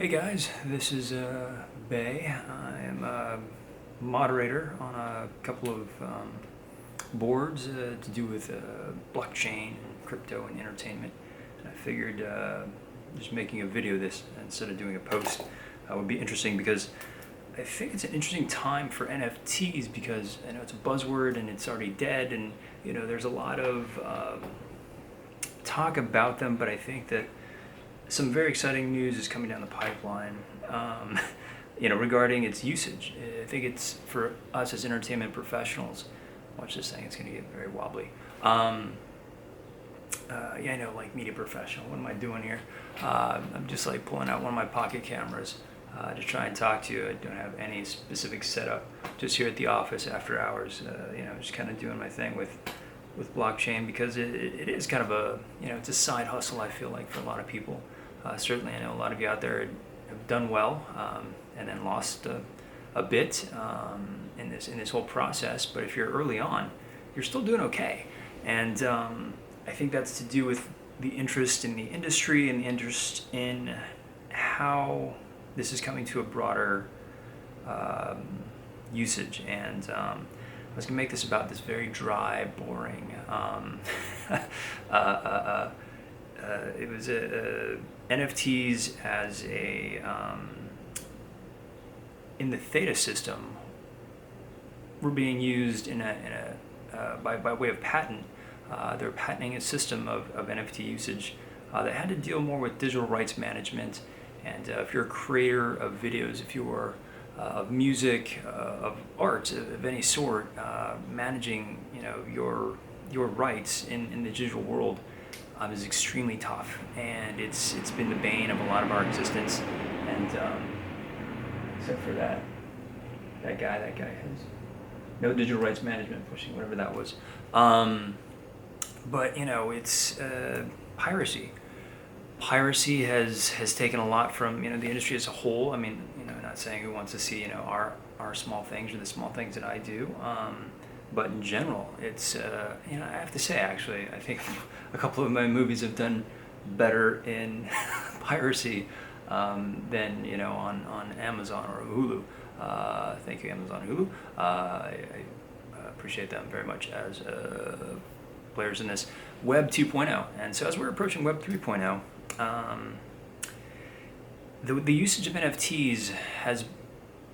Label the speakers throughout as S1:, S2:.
S1: Hey guys, this is Bay. I am a moderator on a couple of boards to do with blockchain, crypto, and entertainment. And I figured just making a video of this instead of doing a post would be interesting because I think it's an interesting time for NFTs because I know it's a buzzword and it's already dead, and there's a lot of talk about them, but I think that some very exciting news is coming down the pipeline, regarding its usage. I think it's for us as entertainment professionals. Watch this thing; it's going to get very wobbly. I know, like media professional. What am I doing here? I'm just like pulling out one of my pocket cameras to try and talk to you. I don't have any specific setup. Just here at the office after hours. Just kind of doing my thing with blockchain because it is kind of a it's a side hustle. I feel like for a lot of people. Certainly, I know a lot of you out there have done well and then lost a bit in this whole process. But if you're early on, you're still doing okay. And I think that's to do with the interest in the industry and the interest in how this is coming to a broader usage. And I was going to make this about this very dry, boring. It was NFTs as in the Theta system were being used by way of patent. They're patenting a system of NFT usage that had to deal more with digital rights management. And if you're a creator of videos, if you're of music, of art of any sort, managing your rights in the digital world is extremely tough, and it's been the bane of a lot of our existence. And except for that guy has no digital rights management pushing whatever that was. But it's piracy. Piracy has taken a lot from the industry as a whole. I mean, not saying who wants to see our small things or the small things that I do. But in general, it's I have to say, actually, I think a couple of my movies have done better in piracy than on Amazon or Hulu. Thank you, Amazon, Hulu. I appreciate them very much as players in this Web 2.0. And so as we're approaching Web 3.0, the usage of NFTs has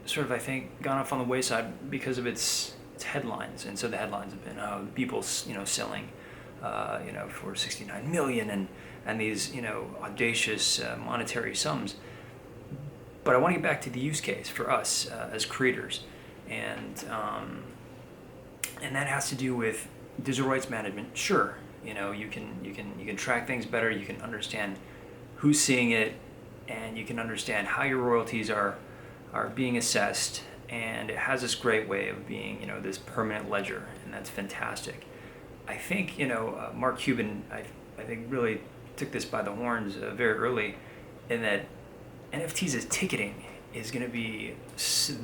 S1: sort of, I think, gone off on the wayside because of its headlines. And so the headlines have been people selling for 69 million and these audacious monetary sums. But I want to get back to the use case for us as creators, and that has to do with digital rights management. Sure, you can track things better, you can understand who's seeing it, and you can understand how your royalties are being assessed. And it has this great way of being, this permanent ledger, and that's fantastic. I think, Mark Cuban, I think really took this by the horns very early, in that NFTs as ticketing is going to be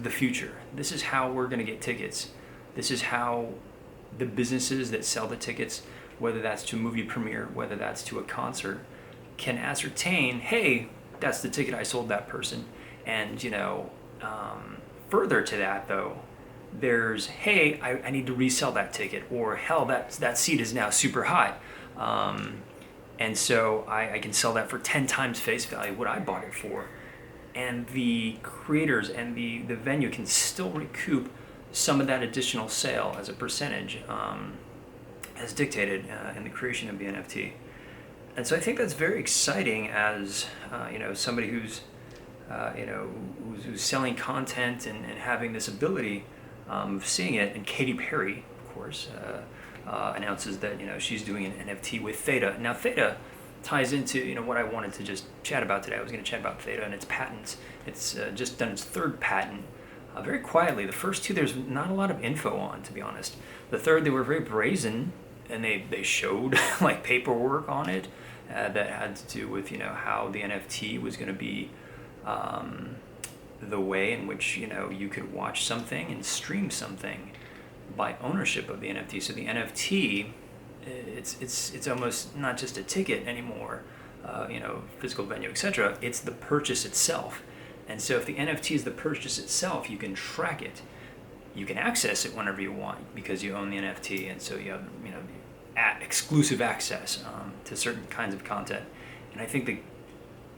S1: the future. This is how we're going to get tickets. This is how the businesses that sell the tickets, whether that's to a movie premiere, whether that's to a concert, can ascertain, hey, that's the ticket I sold that person. And, further to that, though, there's, hey, I need to resell that ticket, or hell, that seat is now super high. And so I can sell that for 10 times face value what I bought it for. And the creators and the venue can still recoup some of that additional sale as a percentage, as dictated in the creation of the NFT. And so I think that's very exciting as, somebody who's selling content and having this ability of seeing it. And Katy Perry, of course, announces that she's doing an NFT with Theta. Now Theta ties into what I wanted to just chat about today. I was going to chat about Theta and its patents. It's just done its third patent very quietly. The first two there's not a lot of info on, to be honest. The third, they were very brazen, and they showed like paperwork on it that had to do with how the NFT was going to be the way in which you could watch something and stream something by ownership of the NFT. So the NFT, it's almost not just a ticket anymore. physical venue, etc. It's the purchase itself. And so if the NFT is the purchase itself, you can track it. You can access it whenever you want because you own the NFT, and so you have exclusive access to certain kinds of content. And I think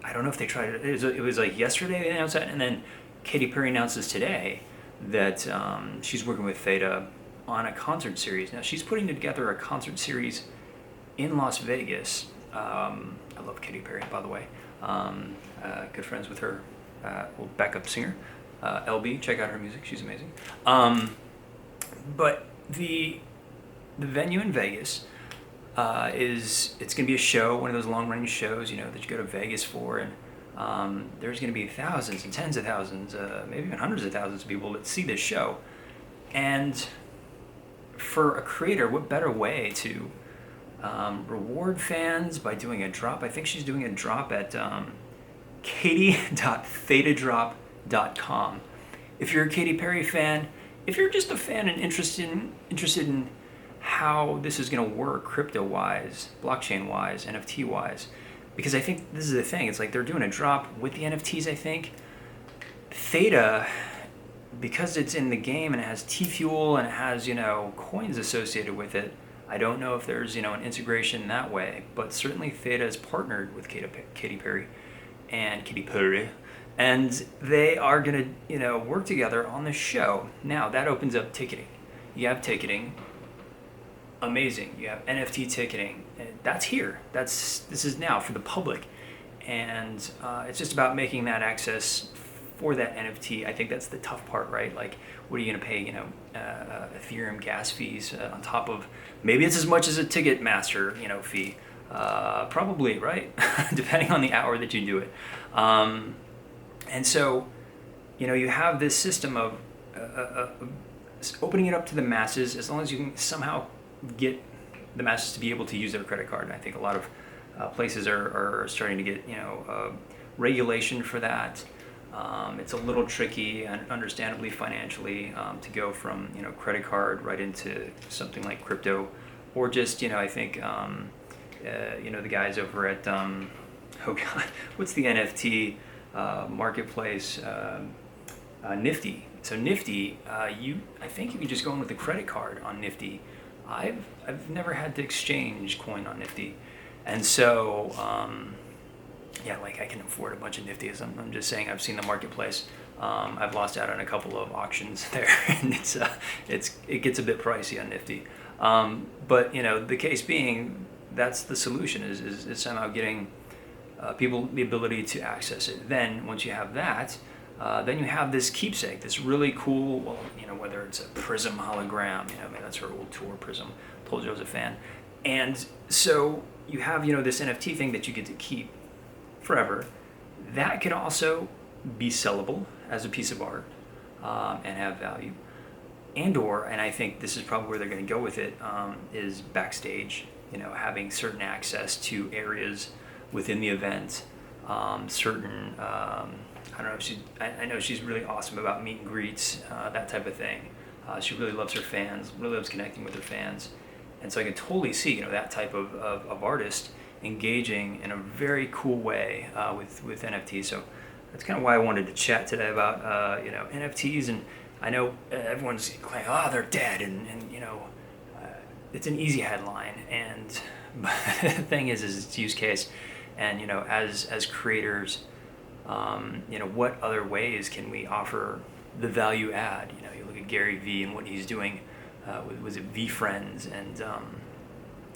S1: I don't know if they tried it. It was like yesterday they announced that, and then Katy Perry announces today that she's working with Theta on a concert series. Now she's putting together a concert series in Las Vegas. I love Katy Perry, by the way. Good friends with her backup singer, LB. Check out her music; she's amazing. But the venue in Vegas it's going to be a show, one of those long-running shows, that you go to Vegas for, and there's going to be thousands and tens of thousands, maybe even hundreds of thousands of people that see this show. And for a creator, what better way to reward fans by doing a drop? I think she's doing a drop at katy.thetadrop.com. If you're a Katy Perry fan, if you're just a fan and interested in how this is going to work crypto-wise, blockchain-wise, NFT-wise, because I think this is the thing. It's like they're doing a drop with the NFTs, I think. Theta, because it's in the game and it has T-Fuel and it has, coins associated with it, I don't know if there's, an integration that way, but certainly Theta is partnered with Katy Perry, and they are going to, work together on the show. Now, that opens up ticketing. You have ticketing. Amazing. You have NFT ticketing. That's here. This is now for the public, and it's just about making that access for that NFT. I think that's the tough part, right? Like, what are you going to pay? Ethereum gas fees on top of, maybe it's as much as a Ticketmaster, fee, probably, right? Depending on the hour that you do it. And so, you have this system of opening it up to the masses, as long as you can somehow get the masses to be able to use their credit card. And I think a lot of places are starting to get regulation for that. It's a little tricky, and understandably financially, to go from credit card right into something like crypto, or just I think the guys over at what's the NFT marketplace, Nifty. So Nifty, I think you can just go in with a credit card on Nifty. I've never had to exchange coin on Nifty, and so I can afford a bunch of Nifties. I'm just saying, I've seen the marketplace. I've lost out on a couple of auctions there, and it gets a bit pricey on Nifty. But the case being, that's the solution is somehow getting people the ability to access it. Then once you have that, then you have this keepsake, this really cool, whether it's a Prism hologram, that's her old tour, Prism. Told you I was a fan. And so you have, this NFT thing that you get to keep forever. That can also be sellable as a piece of art and have value. And I think this is probably where they're going to go with it, is backstage, having certain access to areas within the event, certain, I don't know, I know she's really awesome about meet and greets, that type of thing. She really loves her fans, really loves connecting with her fans. And so I can totally see, that type of artist engaging in a very cool way with NFTs. So that's kind of why I wanted to chat today about NFTs. And I know everyone's like, oh, they're dead, and it's an easy headline. And but the thing is it's use case. And as creators, what other ways can we offer the value add? You look at Gary Vee and what he's doing was it V Friends, and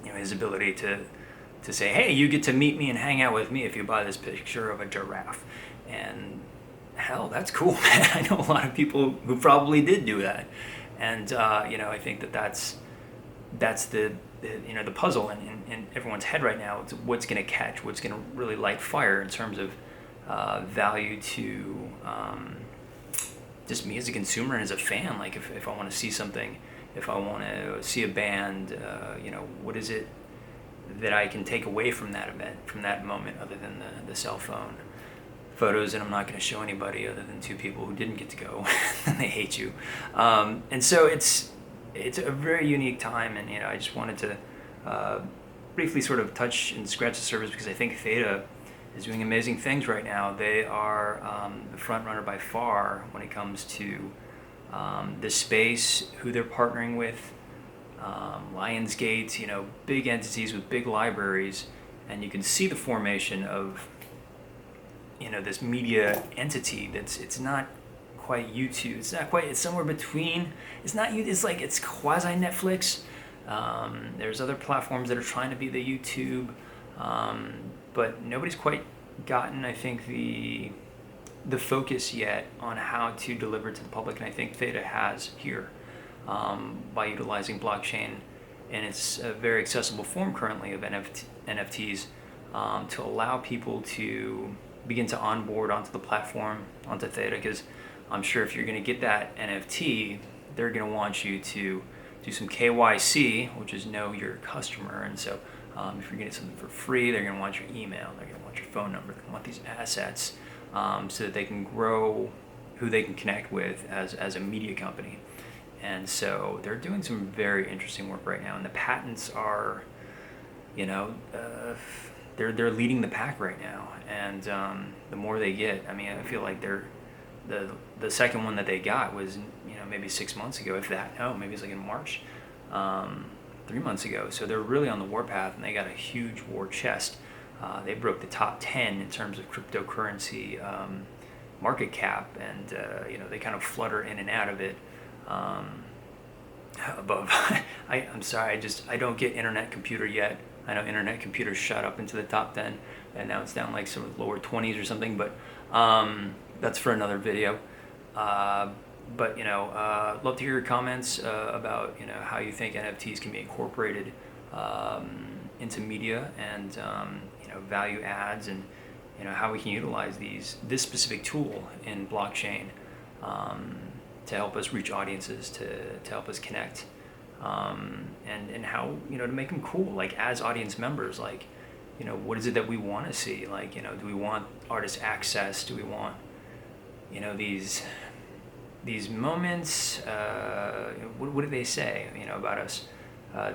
S1: his ability to say, hey, you get to meet me and hang out with me if you buy this picture of a giraffe. And hell, that's cool, man. I know a lot of people who probably did do that. And I think that's the puzzle in everyone's head right now. It's what's going to catch, what's going to really light fire in terms of value to just me as a consumer and as a fan. Like if I want to see something, if I want to see a band, what is it that I can take away from that event, from that moment, other than the cell phone photos that I'm not going to show anybody other than two people who didn't get to go and they hate you. And so it's a very unique time, and I just wanted to briefly sort of touch and scratch the surface because I think Theta is doing amazing things right now. They are the front runner by far when it comes to this space, who they're partnering with, Lionsgate, big entities with big libraries, and you can see the formation of this media entity it's not quite YouTube. It's not quite. It's somewhere between. It's not. It's like it's quasi Netflix. There's other platforms that are trying to be the YouTube, but nobody's quite gotten, I think, the focus yet on how to deliver to the public, and I think Theta has here by utilizing blockchain in its very accessible form currently of NFTs to allow people to begin to onboard onto the platform, onto Theta, because I'm sure if you're going to get that NFT, they're going to want you to do some KYC, which is know your customer. And so if you're getting something for free, they're going to want your email, they're going to want your phone number, they're going to want these assets so that they can grow who they can connect with as a media company. And so they're doing some very interesting work right now. And the patents are, they're leading the pack right now. And the more they get, I feel like the second one that they got was maybe 6 months ago, if that. No, maybe it's like in March, 3 months ago. So they're really on the warpath, and they got a huge war chest. They broke the top 10 in terms of cryptocurrency market cap, and they kind of flutter in and out of it. Above, I'm sorry, I don't get Internet Computer yet. I know Internet Computer shot up into the top 10, and now it's down like some lower 20s or something, but that's for another video. But love to hear your comments about how you think NFTs can be incorporated into media and value adds, and how we can utilize this specific tool in blockchain to help us reach audiences, to help us connect, and how to make them cool, like as audience members, like what is it that we want to see, like do we want artist access, do we want these moments, what do they say about us,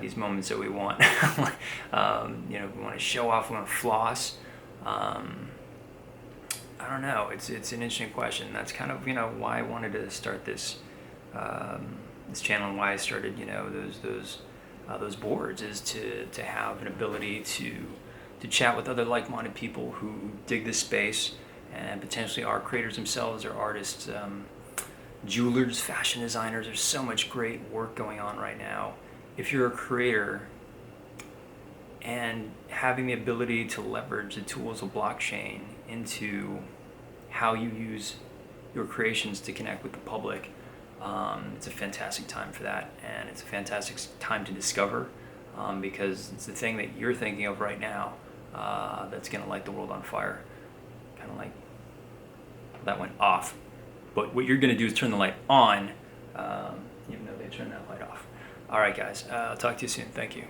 S1: these moments that we want, we want to show off, we want to floss. I don't know. It's an interesting question. That's kind of why I wanted to start this this channel, and why I started those boards, is to have an ability to chat with other like-minded people who dig this space and potentially are creators themselves or artists, jewelers, fashion designers. There's so much great work going on right now. If you're a creator and having the ability to leverage the tools of blockchain into how you use your creations to connect with the public, it's a fantastic time for that, and it's a fantastic time to discover, because it's the thing that you're thinking of right now that's going to light the world on fire. Kind of like that went off, but what you're going to do is turn the light on, even though they turned that light off. All right, guys, I'll talk to you soon. Thank you.